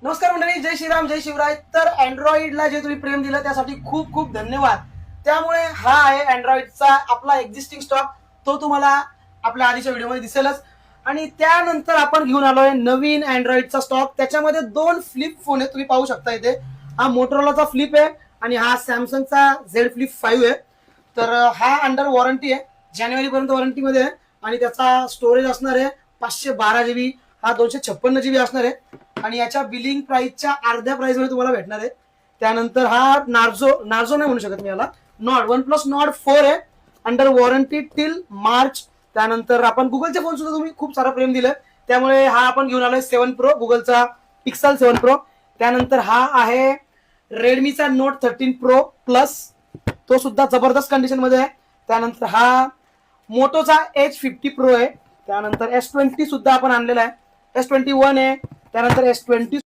नमस्कार मंडळी, जय श्रीराम जय शिवराय. तर अँड्रॉइडला जे तुम्ही प्रेम दिलं त्यासाठी खूप खूप धन्यवाद. त्यामुळे हा आहे अँड्रॉइडचा आपला एक्झिस्टिंग स्टॉक, तो तुम्हाला आपल्या आधीच्या व्हिडिओमध्ये दिसेलच. आणि त्यानंतर आपण घेऊन आलोय नवीन अँड्रॉइडचा स्टॉक. त्याच्यामध्ये दोन फ्लिप फोन आहे, तुम्ही पाहू शकता इथे. हा मोटोरोलाचा फ्लिप आहे आणि हा सॅमसंगचा झेड फ्लिप 5 आहे. तर हा अंडर वॉरंटी आहे, जानेवारी पर्यंत वॉरंटी मध्ये आहे. आणि त्याचा स्टोरेज असणार आहे 512 GB, हा 256 GB असणार आहे. आणि याच्या बिलिंग प्राइसच्या अर्ध्या प्राइस मध्ये तुम्हाला भेटणार आहे. त्यानंतर हा नार्झो नाही म्हणू शकत मी याला, नॉड OnePlus Nord 4 आहे, अंडर वॉरंटी टिल मार्च. त्यानंतर आपण गुगलचे फोन सुद्धा तुम्ही खूप सारा प्रेम दिलं, त्यामुळे हा आपण घेऊन आलोय 7 Pro, गुगलचा पिक्सल 7 Pro. त्यानंतर हा आहे रेडमीचा Note 13 Pro Plus, तो सुद्धा जबरदस्त कंडिशन मध्ये आहे. त्यानंतर हा मोटोचा H50 Pro आहे. त्यानंतर S20 सुद्धा आपण आणलेला आहे, S21 आहे. त्यानंतर S20